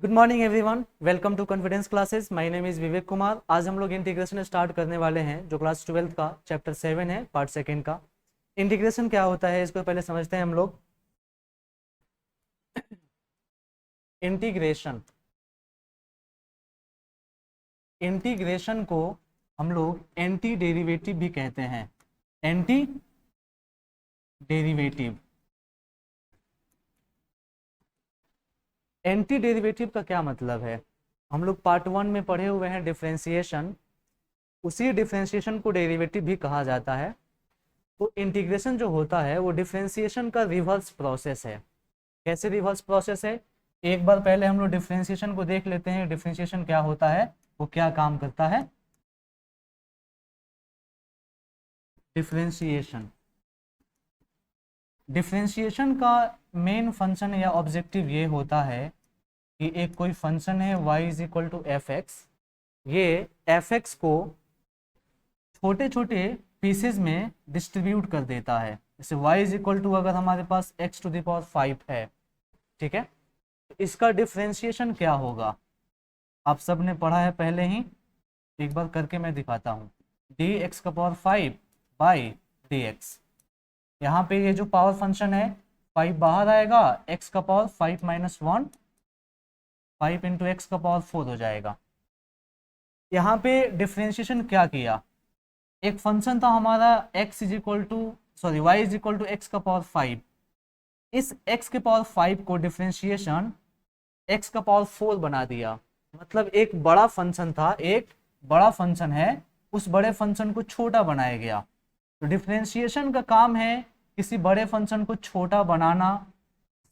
Good morning everyone, welcome to confidence classes. My name is Vivek Kumar. आज हम लोग integration start करने वाले हैं जो क्लास 12 का चैप्टर 7 है, पार्ट सेकेंड का। इंटीग्रेशन क्या होता है इसको पहले समझते हैं हम लोग। इंटीग्रेशन इंटीग्रेशन को हम लोग एंटी डेरिवेटिव भी कहते हैं। एंटी डेरिवेटिव एंटी डेरिवेटिव का क्या मतलब है? हम लोग पार्ट 1 में पढ़े हुए हैं डिफरेंशिएशन। उसी डिफरेंशिएशन को डेरिवेटिव भी कहा जाता है। तो इंटीग्रेशन जो होता है वो डिफरेंशिएशन का रिवर्स प्रोसेस है। कैसे रिवर्स प्रोसेस है? एक बार पहले हम लोग डिफरेंशिएशन को देख लेते हैं। डिफरेंशिएशन क्या होता है, वो क्या काम करता है। डिफरेंशिएशन डिफरेंशिएशन का मेन फंक्शन या ऑब्जेक्टिव ये होता है कि एक कोई फंक्शन है y is equal to F X. ये एफ एक्स को छोटे छोटे पीसेज में डिस्ट्रीब्यूट कर देता है। जैसे y इज इक्वल टू अगर हमारे पास x टू द पावर 5 है, ठीक है, तो इसका डिफरेंशिएशन क्या होगा आप सब ने पढ़ा है पहले ही। एक बार करके मैं दिखाता हूँ। dx का पावर 5 बाई dx। यहाँ पे ये जो पावर फंक्शन है 5 बाहर आएगा, x का पावर 5 माइनस 1, 5 इंटू एक्स का पावर 4 हो जाएगा। यहाँ पे डिफरेंशिएशन क्या किया, एक फंक्शन था हमारा x is equal to y is equal to x का पावर 5। इस x के पावर 5 को डिफरेंशिएशन x का पावर 4 बना दिया। मतलब एक बड़ा फंक्शन था, एक बड़ा फंक्शन है, उस बड़े फंक्शन को छोटा बनाया गया। तो डिफरेंशिएशन का काम है किसी बड़े फंक्शन को छोटा बनाना।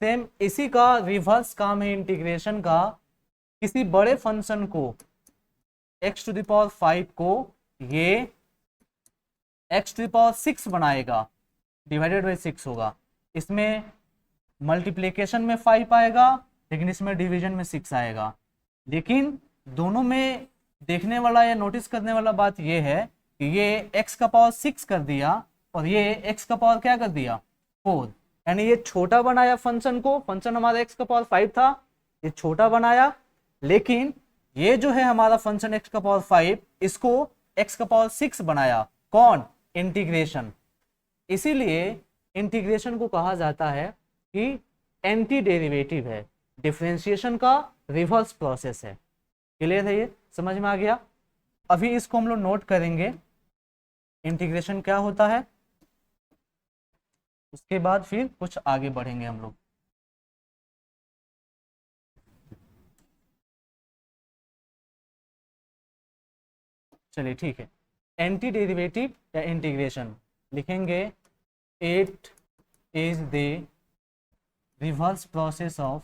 सेम इसी का रिवर्स काम है इंटीग्रेशन का। किसी बड़े फंक्शन को x टू द पावर 5 को ये x टू द पावर 6 बनाएगा, डिवाइडेड बाई 6 होगा। इसमें मल्टीप्लिकेशन में 5 आएगा, लेकिन इसमें डिवीजन में 6 आएगा। लेकिन दोनों में देखने वाला या नोटिस करने वाला बात यह है कि ये x का पावर 6 कर दिया और ये x का पावर क्या कर दिया 4। यानी ये छोटा बनाया फंक्शन को। फंक्शन हमारा x का पावर 5 था, ये छोटा बनाया। लेकिन ये जो है हमारा फंक्शन x का पावर 5, इसको x का पावर 6 बनाया। कौन? इंटीग्रेशन। इसीलिए इंटीग्रेशन को कहा जाता है कि एंटी डेरिवेटिव है, डिफरेंशिएशन का रिवर्स प्रोसेस है। क्लियर है? ये समझ में आ गया। अभी इसको हम लोग नोट करेंगे, इंटीग्रेशन क्या होता है, उसके बाद फिर कुछ आगे बढ़ेंगे हम लोग। चलिए ठीक है। एंटी डेरिवेटिव या इंटीग्रेशन लिखेंगे, it is the reverse process of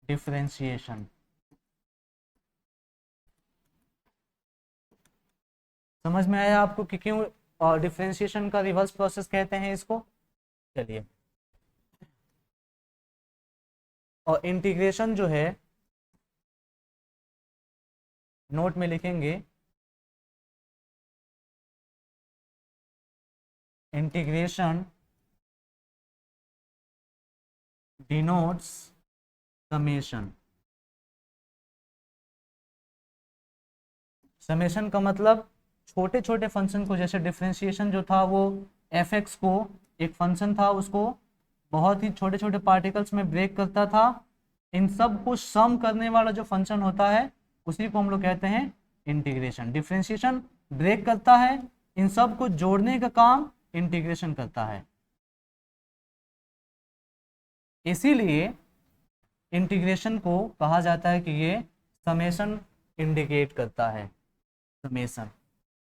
differentiation. समझ में आया आपको कि क्यों डिफरेंशिएशन का रिवर्स प्रोसेस कहते हैं इसको? चलिए, और इंटीग्रेशन जो है नोट में लिखेंगे, इंटीग्रेशन डिनोट्स समेशन। समेशन का मतलब छोटे छोटे फंक्शन को, जैसे डिफरेंशिएशन जो था वो एफ एक्स को, एक फंक्शन था, उसको बहुत ही छोटे छोटे पार्टिकल्स में ब्रेक करता था। इन सब को सम करने वाला जो फंक्शन होता है उसी को हम लोग कहते हैं इंटीग्रेशन। डिफरेंशिएशन ब्रेक करता है, इन सब को जोड़ने का काम इंटीग्रेशन करता है। इसीलिए इंटीग्रेशन को कहा जाता है कि ये समेशन इंडिकेट करता है, समेशन।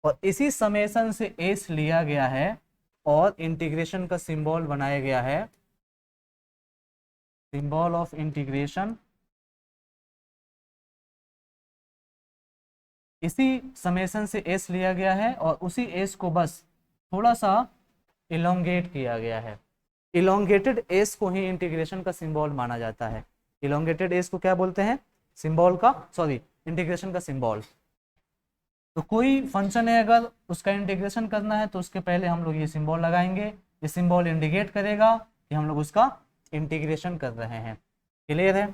और इसी समेशन से एस लिया गया है और इंटीग्रेशन का सिंबल बनाया गया है, सिंबल ऑफ इंटीग्रेशन। इसी समेशन से एस लिया गया है और उसी एस को बस थोड़ा सा इलोंगेट किया गया है। इलोंगेटेड एस को ही इंटीग्रेशन का सिंबल माना जाता है। इलोंगेटेड एस को क्या बोलते हैं? सिंबल का, सॉरी, इंटीग्रेशन का सिंबल। तो कोई फंक्शन है, अगर उसका इंटीग्रेशन करना है तो उसके पहले हम लोग ये सिंबल लगाएंगे। ये सिंबल इंडिकेट करेगा कि हम लोग उसका इंटीग्रेशन कर रहे हैं। क्लियर है?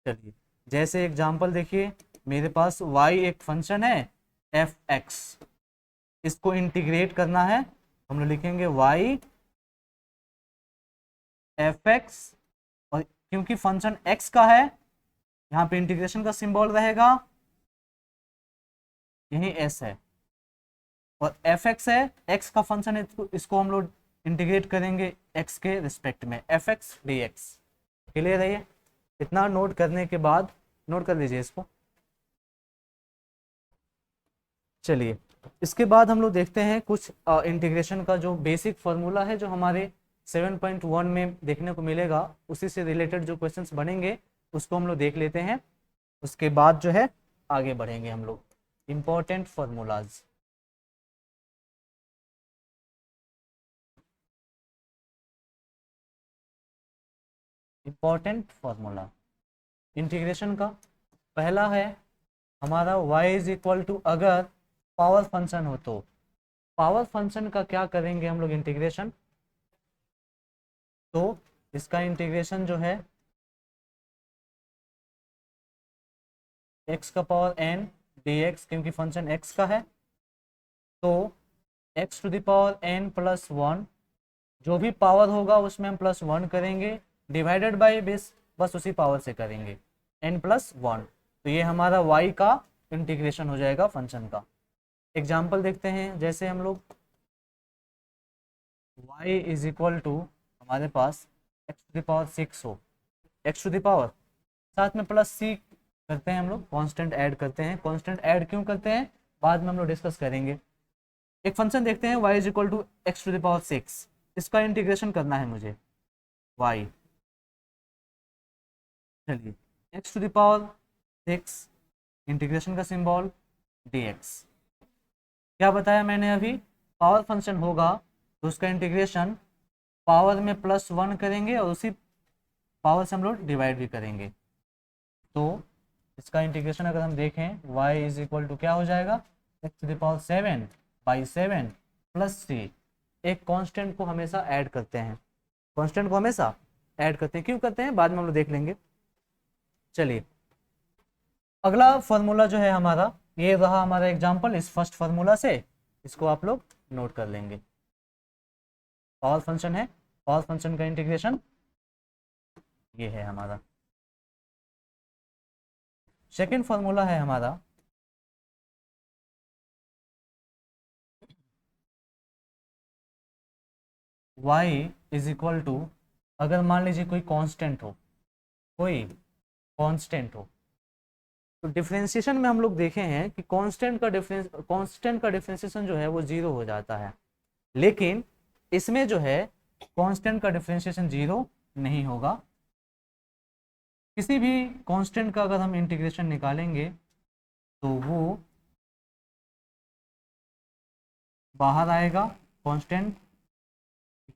चलिए जैसे एग्जांपल देखिए, मेरे पास y एक फंक्शन है f(x), इसको इंटीग्रेट करना है, हम लोग लिखेंगे y f(x), और क्योंकि फंक्शन x का है यहाँ पे इंटीग्रेशन का सिंबल रहेगा यही s है, और f(x) है, x का फंक्शन है, इसको हम लोग इंटीग्रेट करेंगे x के रिस्पेक्ट में, f(x) dx। क्लियर है? ये इतना नोट करने के बाद, नोट कर लीजिए इसको। चलिए इसके बाद हम लोग देखते हैं कुछ इंटीग्रेशन का जो बेसिक फार्मूला है, जो हमारे 7.1 में देखने को मिलेगा, उसी से रिलेटेड जो क्वेश्चंस बनेंगे उसको हम लोग देख लेते हैं। उसके बाद जो है आगे बढ़ेंगे हम लोग। Important formulas, important formula integration का पहला है हमारा y इज इक्वल टू, अगर पावर फंक्शन हो तो पावर फंक्शन का क्या करेंगे हम लोग इंटीग्रेशन, तो इसका इंटीग्रेशन जो है x का पावर n dx, क्योंकि फंक्शन x का है, तो x to the power n plus 1, जो भी पावर होगा उसमें हम प्लस 1 करेंगे, डिवाइडेड बाय बेस बस उसी पावर से करेंगे n प्लस 1, तो ये हमारा y का इंटीग्रेशन हो जाएगा फंक्शन का। एग्जाम्पल देखते हैं, जैसे हम लोग y इज इक्वल टू हमारे पास x टू द पावर 6 हो, x टू द पावर साथ में प्लस c करते हैं, हम लोग कांस्टेंट ऐड करते हैं। कांस्टेंट ऐड क्यों करते हैं बाद में हम लोग डिस्कस करेंगे। एक फंक्शन देखते हैं y is equal to x to the power 6, इसका इंटीग्रेशन करना है मुझे y, चलिए x to the power 6 integration का सिंबल dx। क्या बताया मैंने अभी, पावर फंक्शन होगा तो उसका इंटीग्रेशन पावर में प्लस 1 करेंगे और उसी पावर से हम लोग डिवाइड भी करेंगे, तो इसका इंटीग्रेशन अगर हम देखें y इज इक्वल टू क्या हो जाएगा, x to the power 7 by 7 plus 3। एक कांस्टेंट को हमेशा ऐड करते हैं, कांस्टेंट को हमेशा ऐड करते हैं, क्यों करते हैं बाद में हम लोग देख लेंगे। चलिए अगला फॉर्मूला जो है हमारा, ये रहा हमारा एग्जांपल इस फर्स्ट फार्मूला से, इसको आप लोग नोट कर लेंगे। पावर फंक्शन है, पावर फंक्शन का इंटीग्रेशन ये है हमारा। सेकंड फार्मूला है हमारा y इज इक्वल टू, अगर मान लीजिए कोई कांस्टेंट हो, कोई कांस्टेंट हो, तो डिफरेंशिएशन में हम लोग देखे हैं कि कांस्टेंट का डिफरेंशिएशन जो है वो 0 हो जाता है, लेकिन इसमें जो है कांस्टेंट का डिफरेंशिएशन 0 नहीं होगा। किसी भी कांस्टेंट का अगर हम इंटीग्रेशन निकालेंगे तो वो बाहर आएगा, कांस्टेंट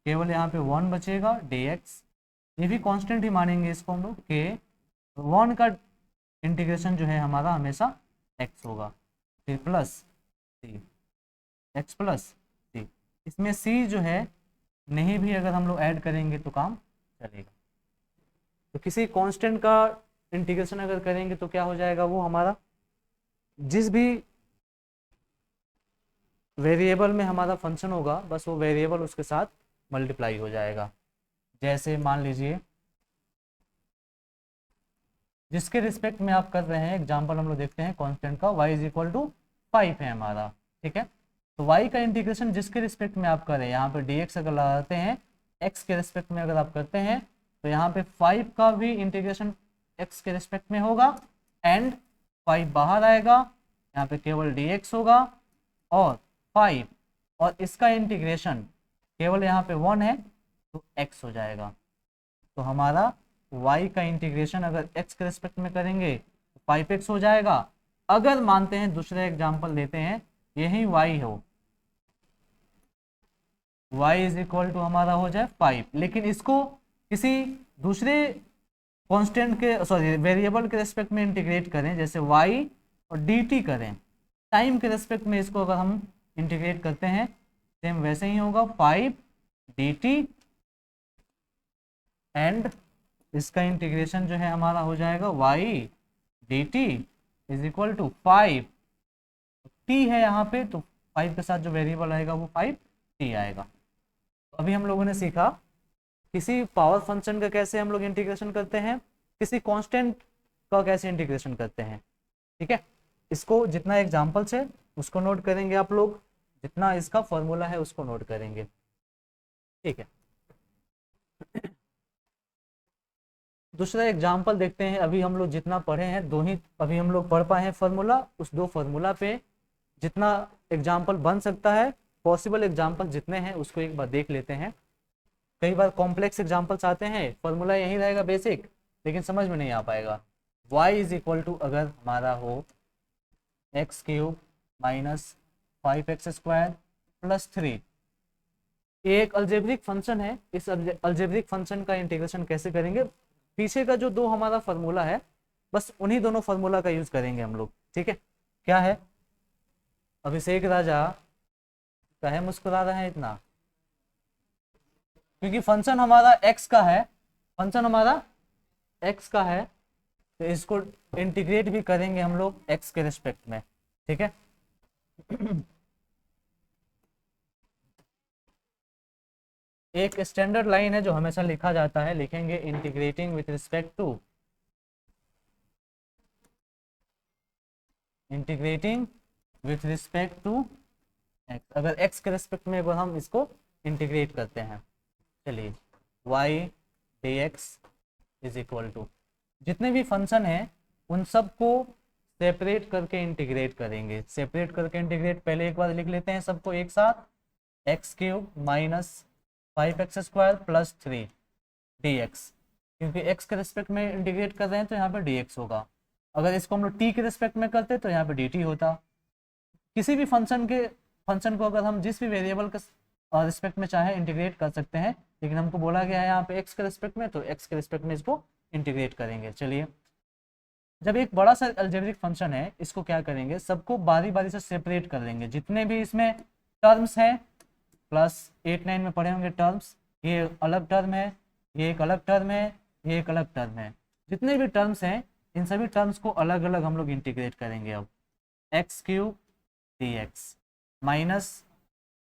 केवल यहाँ पे 1 बचेगा dx, ये भी कांस्टेंट ही मानेंगे इसको हम लोग, के 1 का इंटीग्रेशन जो है हमारा हमेशा x होगा, फिर plus c, x plus c, इसमें c जो है नहीं भी अगर हम लोग ऐड करेंगे तो काम चलेगा। तो किसी कांस्टेंट का इंटीग्रेशन अगर करेंगे तो क्या हो जाएगा, वो हमारा जिस भी वेरिएबल में हमारा फंक्शन होगा बस वो वेरिएबल उसके साथ मल्टीप्लाई हो जाएगा। जैसे मान लीजिए जिसके रिस्पेक्ट में आप कर रहे हैं, एग्जांपल हम लोग देखते हैं कांस्टेंट का y इज इक्वल टू 5 है हमारा, ठीक है, तो y का इंटीग्रेशन जिसके रिस्पेक्ट में आप करें, यहाँ पे dx अगर लगाते हैं x के रिस्पेक्ट में अगर आप करते हैं तो यहाँ पे 5 का भी इंटीग्रेशन x के रिस्पेक्ट में होगा एंड 5 बाहर आएगा, यहाँ पे केवल dx होगा और 5, और इसका इंटीग्रेशन केवल यहाँ पे 1 है तो x हो जाएगा। तो हमारा y का इंटीग्रेशन अगर x के रिस्पेक्ट में करेंगे तो 5x हो जाएगा। अगर मानते हैं दूसरा एग्जांपल लेते हैं, यही y हो, y इज इक्वल टू हमारा हो जाए 5, लेकिन इसको किसी दूसरे कांस्टेंट के सॉरी वेरिएबल के रिस्पेक्ट में इंटीग्रेट करें, जैसे y और dt करें, टाइम के रिस्पेक्ट में इसको अगर हम इंटीग्रेट करते हैं सेम वैसे ही होगा, 5 dt एंड इसका इंटीग्रेशन जो है हमारा हो जाएगा y dt is equal to 5 t है यहाँ पे, तो 5 के साथ जो वेरिएबल आएगा वो 5t आएगा। तो अभी हम लोगों ने सीखा किसी पावर फंक्शन का कैसे हम लोग इंटीग्रेशन करते हैं, किसी कांस्टेंट का कैसे इंटीग्रेशन करते हैं। ठीक है, इसको जितना एग्जांपल्स है उसको नोट करेंगे आप लोग, जितना इसका फॉर्मूला है उसको नोट करेंगे। ठीक है, दूसरा एग्जांपल देखते हैं। अभी हम लोग जितना पढ़े हैं, दो ही अभी हम लोग पढ़ पाए हैं फॉर्मूला, उस दो फॉर्मूला पे जितना एग्जाम्पल बन सकता है, पॉसिबल एग्जाम्पल जितने हैं उसको एक बार देख लेते हैं। कई बार कॉम्प्लेक्स एग्जाम्पल्स आते हैं, फॉर्मूला यही रहेगा बेसिक, लेकिन समझ में नहीं आ पाएगा। y इज इक्वल टू अगर हमारा हो x cube minus 5x² plus 3, ये एक अल्जेब्रिक फंक्शन है। इस अल्जेब्रिक फंक्शन का इंटीग्रेशन कैसे करेंगे, पीछे का जो दो हमारा फॉर्मूला है बस उन्हीं दोनों फॉर्मूला का यूज करेंगे हम लोग। ठीक है, क्या है, अभिषेक राजा काहे मुस्कुरा रहे हैं इतना, क्योंकि फंक्शन हमारा x का है, फंक्शन हमारा x का है, तो इसको इंटीग्रेट भी करेंगे हम लोग x के रिस्पेक्ट में। ठीक है, एक स्टैंडर्ड लाइन है जो हमेशा लिखा जाता है, लिखेंगे integrating with respect to, integrating with respect to x. अगर x के रिस्पेक्ट में अगर हम इसको इंटीग्रेट करते हैं, चलिए y dx is equal to, जितने भी फंक्शन हैं उन सबको सेपरेट करके इंटीग्रेट करेंगे। सेपरेट करके इंटीग्रेट पहले एक बार लिख लेते हैं सबको एक साथ, x cube minus 5x² plus 3 dx, क्योंकि x के रिस्पेक्ट में इंटीग्रेट कर रहे हैं तो यहाँ पे dx होगा। अगर इसको हम लोग t के रिस्पेक्ट में करते तो यहाँ पे dt होता। किसी भी फंक्शन को अगर हम जिस भी वेरिएबल के रिस्पेक्ट में चाहे इंटीग्रेट कर सकते हैं, लेकिन हमको बोला गया है यहाँ पे x के रिस्पेक्ट में, तो x के रिस्पेक्ट में इसको इंटीग्रेट करेंगे। चलिए, जब एक बड़ा सा अलजेब्रिक फंक्शन है, इसको क्या करेंगे, सबको बारी बारी से सेपरेट कर लेंगे। जितने भी इसमें टर्म्स हैं, प्लस 8-9 में पढ़े होंगे टर्म्स, ये अलग टर्म है, ये एक अलग टर्म है, ये एक अलग टर्म है। जितने भी टर्म्स हैं इन सभी टर्म्स को अलग अलग हम लोग इंटीग्रेट करेंगे। अब एक्स क्यूब dx माइनस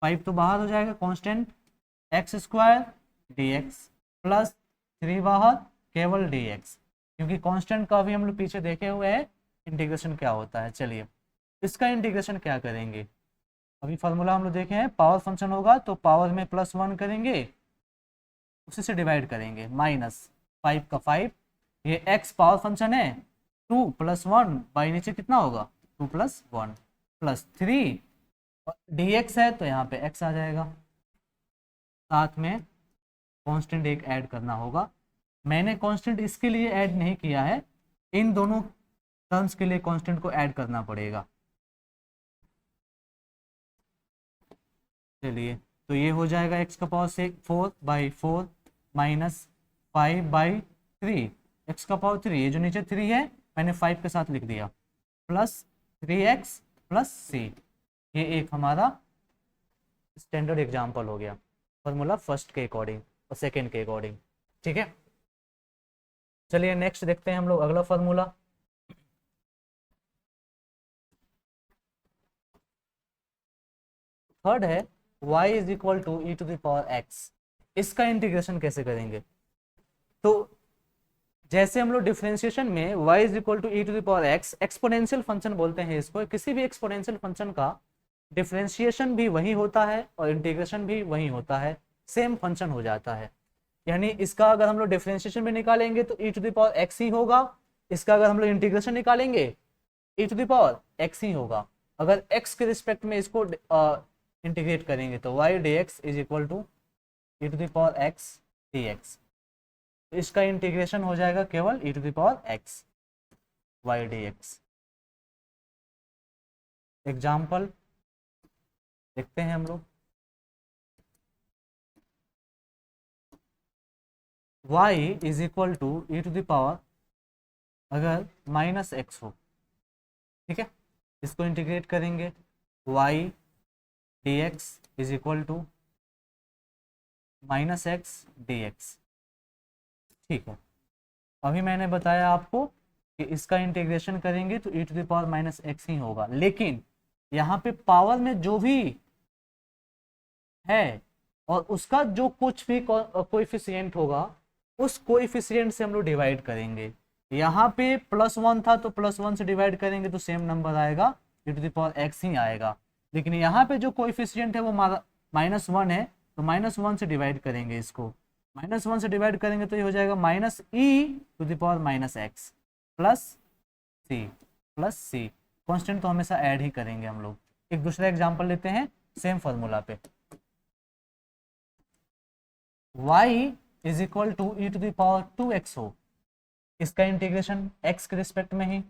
5 तो बाहर हो जाएगा कांस्टेंट, x² dx प्लस 3 बाहर केवल dx, क्योंकि कांस्टेंट का भी हम लोग पीछे देखे हुए हैं इंटीग्रेशन क्या होता है। चलिए, इसका इंटीग्रेशन क्या करेंगे, अभी फार्मूला हम लोग देखे हैं, पावर फंक्शन होगा तो पावर में +1 करेंगे, उसी से डिवाइड करेंगे, माइनस 5 का 5, ये x पावर फंक्शन है, 2 + 1 बाई नीचे कितना होगा 2 + 1 प्लस 3 dx है तो यहाँ पे x आ जाएगा, साथ में कांस्टेंट एक ऐड करना होगा। मैंने कांस्टेंट इसके लिए ऐड नहीं किया है, इन दोनों टर्म्स के लिए कांस्टेंट को ऐड करना पड़ेगा। चलिए, तो ये हो जाएगा x का पावर 4/4 माइनस 5/3, x का पावर 3, ये जो नीचे 3 है मैंने 5 के साथ लिख दिया, प्लस 3x प्लस c। ये एक हमारा स्टैंडर्ड एग्जाम्पल हो गया, फॉर्मूला फर्स्ट के अकॉर्डिंग और सेकेंड के अकॉर्डिंग। ठीक है, चलिए नेक्स्ट देखते हैं हम लोग अगला फॉर्मूला। थर्ड है y is equal to e⁻x, इसका इंटीग्रेशन कैसे करेंगे। तो जैसे हम लोग डिफरेंशिएशन में y is equal to e⁻x, exponential function बोलते हैं इसको, किसी भी एक्सपोनेंशियल फंक्शन का डिफरेंशिएशन भी वही होता है और इंटीग्रेशन भी वही होता है, सेम फंक्शन हो जाता है। यानी इसका अगर हम लोग डिफरेंशिएशन में निकालेंगे तो e⁻x ही होगा, इसका अगर हम लोग इंटीग्रेशन निकालेंगे e⁻x ही होगा। अगर x के रिस्पेक्ट में इसको इंटीग्रेट करेंगे तो y dx is equal to e⁻x dx, इसका इंटीग्रेशन हो जाएगा केवल e⁻x y dx। एग्जाम्पल देखते हैं हम लोग, y is equal to e⁻, अगर -x हो, ठीक है, इसको इंटीग्रेट करेंगे, y dx is equal to minus x d x. ठीक है, अभी मैंने बताया आपको कि इसका इंटीग्रेशन करेंगे तो e to the power minus x ही होगा, लेकिन यहाँ पे पावर में जो भी है और उसका जो कुछ भी कोएफिशिएंट होगा उस कोएफिशिएंट से हम लोग डिवाइड करेंगे। यहाँ पे +1 था तो +1 से डिवाइड करेंगे तो सेम नंबर आएगा, e to the power x ही आएगा। लेकिन यहाँ पे जो कोएफिशिएंट है वो -1 है तो -1 से डिवाइड करेंगे, इसको -1 से डिवाइड करेंगे तो ये हो जाएगा -e to the power minus x plus c. Constant तो हमेशा ऐड ही करेंगे हम लोग। एक दूसरा एग्जाम्पल लेते हैं सेम फॉर्मूला पे। y is equal to e to the power 2x हो, इसका इंटीग्रेशन x के रिस्पेक्ट में ही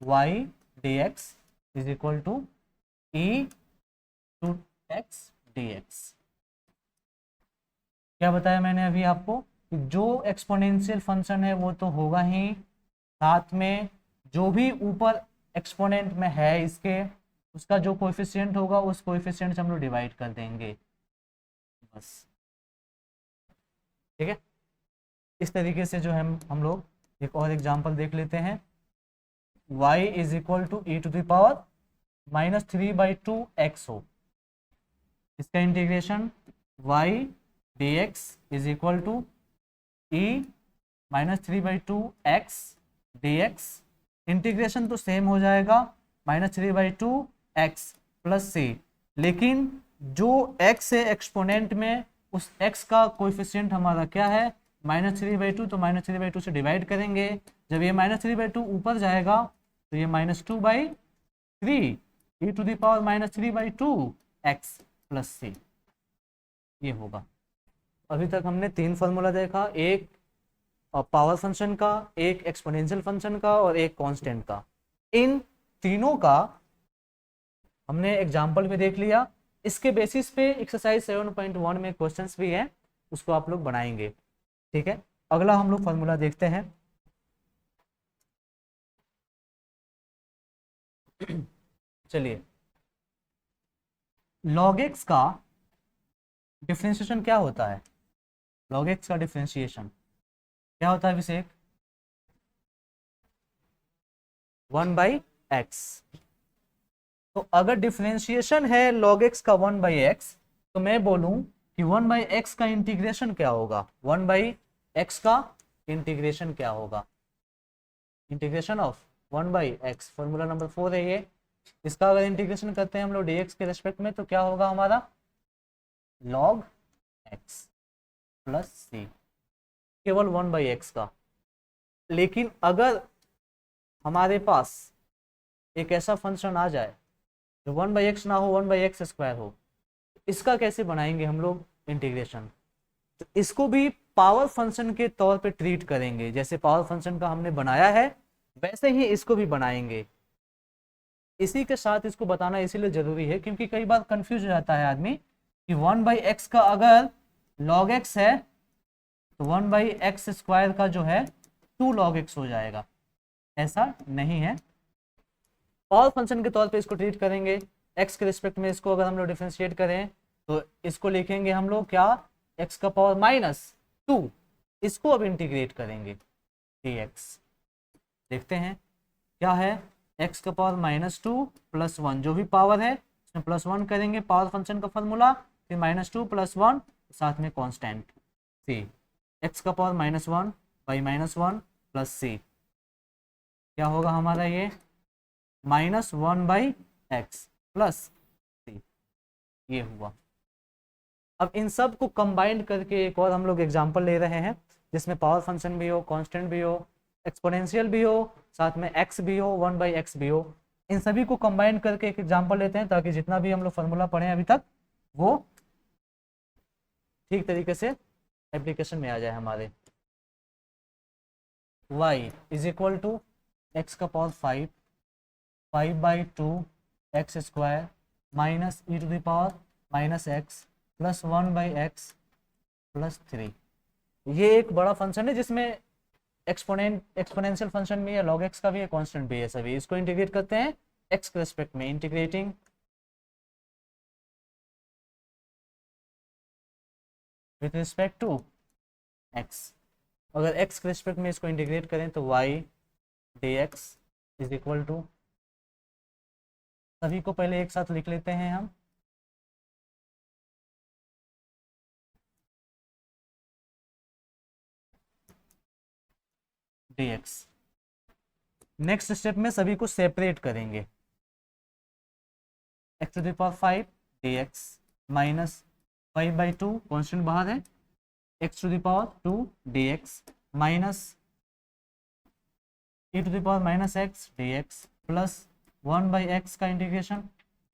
y dx is equal to e to x dx। क्या बताया मैंने अभी आपको कि जो एक्सपोनेंशियल फंक्शन है वो तो होगा ही, साथ में जो भी ऊपर एक्सपोनेंट में है इसके उसका जो कोएफिशिएंट होगा उस कोएफिशिएंट से हम लोग डिवाइड कर देंगे बस। ठीक है, इस तरीके से जो है हम लोग एक और एग्जांपल देख लेते हैं। y is equal to e to the power -3/2x हो, इसका integration y dx is equal to e -3/2x dx। Integration तो सेम हो जाएगा -3/2x प्लस सी, लेकिन जो x है एक्सपोनेंट में उस x का कोएफिशिएंट हमारा क्या है -3/2, तो -3/2 से डिवाइड करेंगे। जब ये -3/2 ऊपर जाएगा तो ये -2/3 e to the power -3/2x plus C, ये होगा। अभी तक हमने 3 फार्मूला देखा, एक पावर फंक्शन का, एक एक्सपोनेंशियल फंक्शन का और एक कांस्टेंट का। इन तीनों का हमने एग्जाम्पल भी देख लिया। इसके बेसिस पे एक्सरसाइज 7.1 में क्वेश्चंस भी हैं, उसको आप लोग बनाएंगे। ठीक है, अगला हम लोग फार्मूला देखते हैं। चलिए, log x का डिफरेंशिएशन क्या होता है? log x का डिफरेंशिएशन क्या होता है अभिषेक? 1/x। तो अगर डिफरेंशिएशन है log x का 1/x तो मैं बोलूं कि 1/x का इंटीग्रेशन क्या होगा? 1/x का इंटीग्रेशन क्या होगा? Integration of 1/x, formula number 4 है ये। इसका अगर इंटीग्रेशन करते हैं हम लोग dx के रेस्पेक्ट में तो क्या होगा हमारा? log x प्लस सी, केवल 1/x का। लेकिन अगर हमारे पास एक ऐसा फंक्शन आ जाए जो 1/x ना हो, 1/x² हो, इसका कैसे बनाएंगे हम लोग इंटीग्रेशन? तो इसको भी पावर फंक्शन के तौर पे ट्रीट करेंगे। जैसे पावर फंक्शन का हमने बनाया है वैसे ही इसको भी बनाएंगे। इसी के साथ इसको बताना इसीलिए जरूरी है क्योंकि कई बार कंफ्यूज हो जाता है आदमी कि 1/x का अगर log x है तो 1/x² का जो है 2 log x हो जाएगा। ऐसा नहीं है, पावर फंक्शन के तौर पे इसको ट्रीट करेंगे। x के रिस्पेक्ट में इसको अगर हम लोग डिफरेंशिएट करें तो इसको लिखेंगे हम लोग क्या? x का पावर -2। इसको अब इंटीग्रेट करेंगे dx। देखते हैं क्या है, x का पावर -2 प्लस 1, जो भी पावर है उसमें +1 करेंगे, पावर फंक्शन का फॉर्मूला, फिर -2 + 1 साथ में कांस्टेंट c। x का पावर -1/-1 प्लस c क्या होगा हमारा? ये -1/x प्लस c, ये हुआ। अब इन सब को कंबाइंड करके एक और हम लोग एग्जांपल ले रहे हैं जिसमें पावर फंक्शन भी हो, कांस्टेंट भी हो, एक्सपोनेंशियल भी हो, साथ में x भी हो, 1/x भी हो। इन सभी को कंबाइन करके एक एग्जांपल लेते हैं ताकि जितना भी हम लोग फार्मूला पढ़े अभी तक वो ठीक तरीके से एप्लीकेशन में आ जाए हमारे। y is equal to x का power 5/2x² minus e to the power -x plus 1/x plus 3। ये एक बड़ा फंक्शन है जिसमें एक्सपोनेंशियल फंक्शन भी है, log x का भी है, कांस्टेंट भी है सभी। इसको इंटीग्रेट करते हैं x के रेस्पेक्ट में, integrating with respect to x. अगर एक्स के रिस्पेक्ट में इसको इंटीग्रेट करें तो y d x is equal to, सभी को पहले एक साथ लिख लेते हैं हम, डी एक्स। नेक्स्ट स्टेप में सभी को सेपरेट करेंगे, x to the power 5 d x minus 5/2 constant बाहर है, x to the power 2 d x minus e to the power minus x d x plus 1/x का इंटीग्रेशन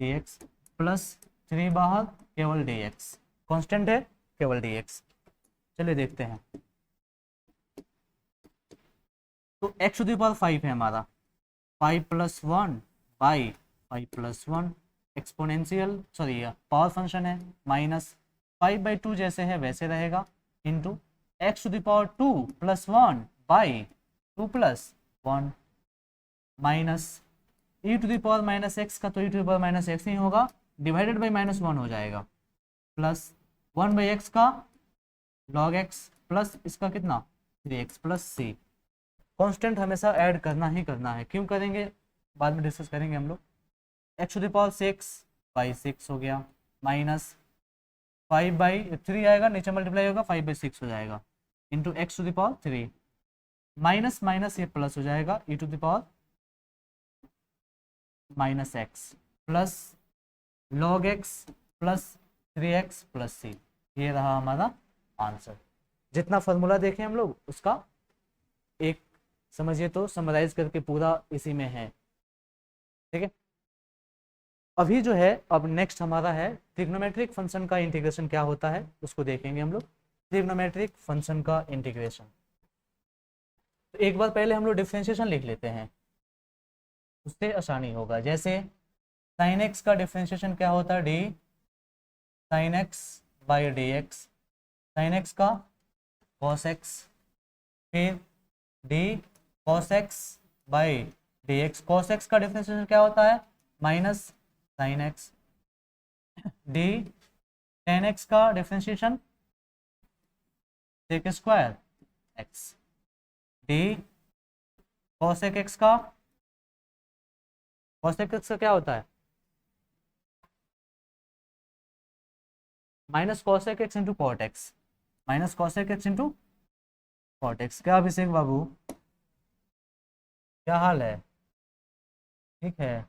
डी एक्स प्लस 3 बाहर केवल D x, constant है केवल D x. चलिए देखते हैं। तो एक्स टू द पावर 5 है हमारा, 5 + 1 by 5 + 1 exponential sorry power function है, माइनस 5/2 जैसे है वैसे रहेगा, into x to the power 2 + 1 by 2 + 1 minus e to the power minus x का, तो e to the power minus x नहीं होगा, डिवाइडेड बाई -1 हो जाएगा, प्लस 1/x का log x प्लस इसका कितना 3x प्लस c। कांस्टेंट हमेशा ऐड करना ही करना है, क्यों करेंगे बाद में डिस्कस करेंगे हम लोग। एक्स टू द पावर 6/6 हो गया, माइनस 5/3 आएगा, नीचे मल्टीप्लाई होगा 5/6 हो जाएगा, into x to the power 3 minus minus ये प्लस हो जाएगा, e to the power minus x plus log x plus 3x plus c। ये रहा हमारा आंसर। जितना फॉर्मूला देखें हम लोग उसका एक समझिए तो समराइज करके पूरा इसी में है, ठीक है। अभी जो है अब नेक्स्ट हमारा है ट्रिग्नोमेट्रिक फंक्शन का इंटीग्रेशन क्या होता है उसको देखेंगे हम लोग। ट्रिग्नोमेट्रिक फंक्शन का इंटीग्रेशन, तो एक बार पहले हम लोग डिफरेंशिएशन लिख लेते हैं, उससे आसानी होगा। जैसे साइन एक्स का डिफरेंशिएशन क्या होता है, d sine x by d x, sine x का कॉस एक्स, फिर d cos x by d x, cos x का डिफरेंशिएशन क्या होता है minus sine x, d tan x का differentiation sec square x, d cosec x का, cosec x का क्या होता है minus cosec x into cot x, minus cosec x into cot x. क्या अभिषेक बाबू क्या हाल है, ठीक है।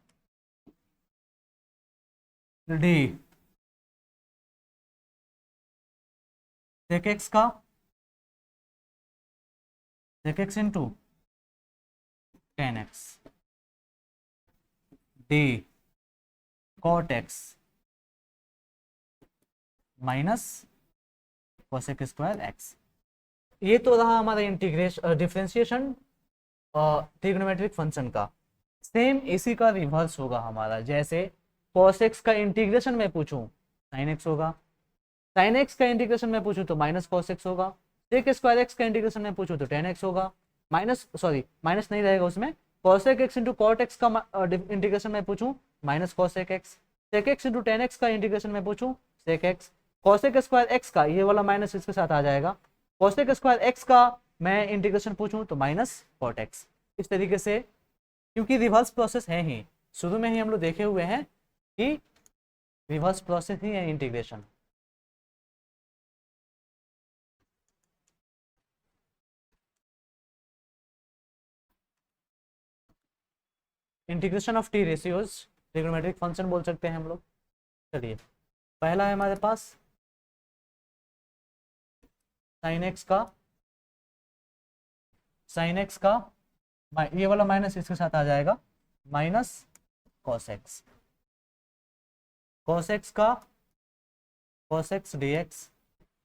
डी सेक एक्स का sec x into tan x, d cot x minus cosec square x. ये तो रहा हमारा इंटीग्रेशन डिफरेंशिएशन ट्रिग्नोमेट्रिक फंक्शन का। सेम इसी का रिवर्स होगा हमारा, जैसे cos x का इंटीग्रेशन में पूछूं sin x होगा, sin x का इंटीग्रेशन में पूछूं तो माइनस cos x होगा, sec स्क्वायर x का इंटीग्रेशन में पूछूं तो tan x होगा, माइनस माइनस नहीं रहेगा उसमें, cosec x into cot x का इंटीग्रेशन में पूछूं minus cosec x, sec x into tan x का इंटीग्रेशन में पूछूं sec x, cosec square x का ये वाला माइनस इसके साथ आ जाएगा, cosec स्क्वायर x का मैं इंटीग्रेशन पूछूं तो माइनस cot x। इस तरीके से, क्योंकि रिवर्स प्रोसेस है ही, शुरू में ही हम लोग देखे हुए हैं कि रिवर्स प्रोसेस ही है integration. Integration of T ratios trigonometric function बोल सकते हैं हम लोग। चलिए पहला है हमारे पास साइन एक्स का ये वाला माइनस इसके साथ आ जाएगा minus cos x, cos x का cos x d x,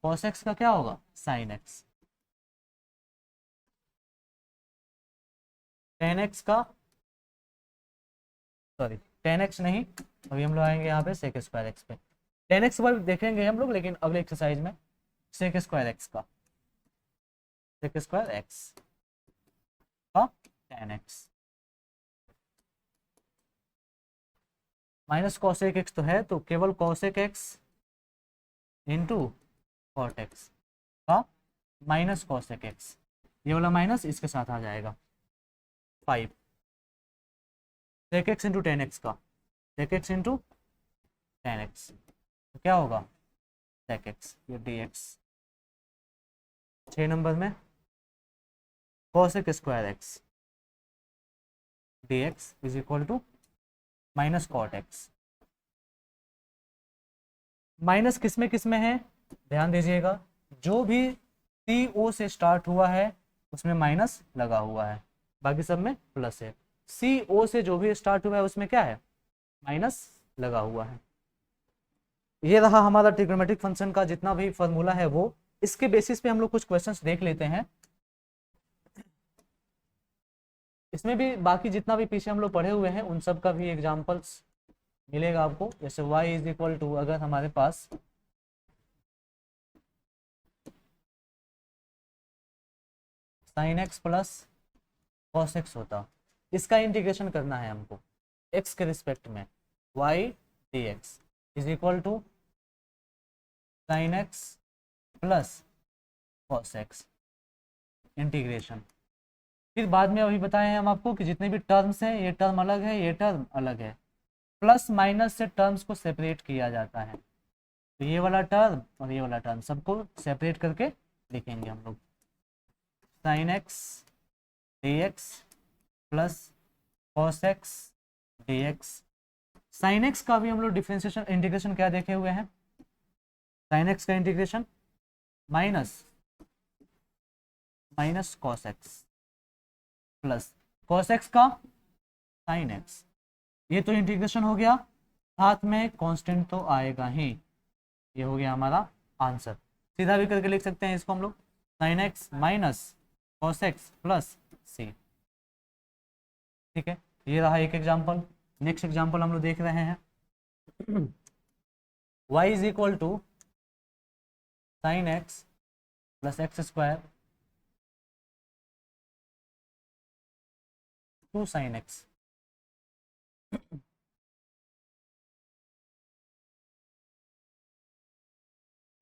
cos x का क्या होगा साइन एक्स, टेन एक्स का टेन एक्स नहीं, अभी हम लोग आएंगे यहाँ पे सेक स्क्वायर एक्स पे, टेन एक्स पर देखेंगे हम लोग लेकिन अगले एक्सरसाइज में, सेक स्क्वायर एक्स का सेक स्क्वायर एक्स का tan x minus cosec x तो है, तो केवल cosec x into cot x का माइनस कॉसेक एक्स, ये वाला माइनस इसके साथ आ जाएगा 5 sec x into tan x का sec x into tan x, तो क्या होगा सेक एक्स ये डी एक्स। 6 नंबर में cosec square x d x is equal to minus cot x. Minus किस में है ध्यान दीजिएगा, जो भी सी ओ से स्टार्ट हुआ है उसमें माइनस लगा हुआ है, बाकी सब में प्लस है। सी ओ से जो भी स्टार्ट हुआ है उसमें क्या है माइनस लगा हुआ है। ये रहा हमारा ट्रिग्नोमेट्रिक फंक्शन का जितना भी फॉर्मूला है वो। इसके बेसिस पे हम लोग कुछ क्वेश्चंस देख लेते हैं। इसमें भी बाकी जितना भी पीछे हम लोग पढ़े हुए हैं उन सब का भी एग्जांपल्स मिलेगा आपको। जैसे y इज इक्वल टू, अगर हमारे पास sine x plus cos x होता, इसका इंटीग्रेशन करना है हमको x के रिस्पेक्ट में, y dx is equal to sine x plus cos x integration. फिर बाद में अभी बताए हैं हम आपको कि जितने भी टर्म्स हैं ये टर्म अलग है, ये टर्म अलग है, प्लस माइनस से टर्म्स को सेपरेट किया जाता है। तो ये वाला टर्म और ये वाला टर्म सबको सेपरेट करके लिखेंगे हम लोग। Sine x d x plus cos x d x. Sine x का भी हम लोग डिफ्रेंशिएशन इंटीग्रेशन क्या देखे हुए हैं, साइन एक्स का integration minus cos x plus cos x का साइन एक्स। ये तो इंटीग्रेशन हो गया, साथ में कांस्टेंट तो आएगा ही। ये हो गया हमारा आंसर। सीधा भी करके लिख सकते हैं इसको हम लोग, sine x minus cos x plus C. ठीक है, ये रहा एक एग्जाम्पल। नेक्स्ट एग्जाम्पल हम लोग देख रहे हैं y is equal to sine x plus x square two sine x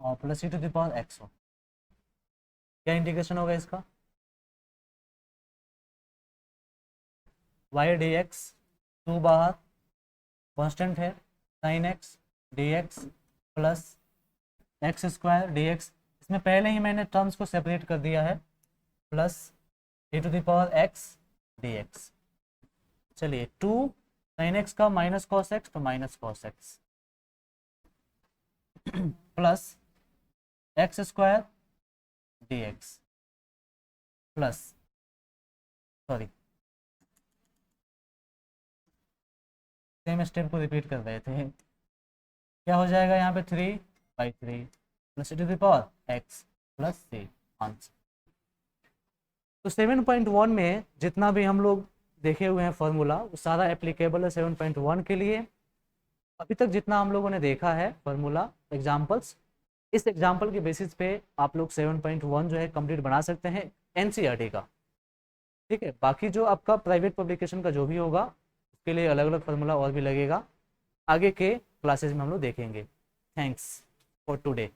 और plus e to the power x हो। क्या इंटीग्रेशन होगा इसका, y डी एक्स, टू बाहर कांस्टेंट है, sine x d x plus x square d x. इसमें पहले ही मैंने टर्म्स को सेपरेट कर दिया है, plus a to the power x d x. चलिए, टू साइन एक्स का माइनस कॉस एक्स तो minus cos x plus x square d x plus, sorry same step को रिपीट कर रहे थे। क्या हो जाएगा यहाँ पे 3/3 plus e to the power x plus c answer. तो 7.1 में जितना भी हम लोग देखे हुए हैं फॉर्मूला वो सारा एप्लीकेबल है 7.1 के लिए। अभी तक जितना हम लोगों ने देखा है फॉर्मूला एग्जाम्पल्स, इस एग्जाम्पल के बेसिस पे आप लोग 7.1 जो है कंप्लीट बना सकते हैं एनसीईआरटी का। ठीक है, बाकी जो आपका प्राइवेट पब्लिकेशन का जो भी होगा उसके लिए अलग अलग फार्मूला और भी लगेगा, आगे के क्लासेज में हम लोग देखेंगे। Thanks for today.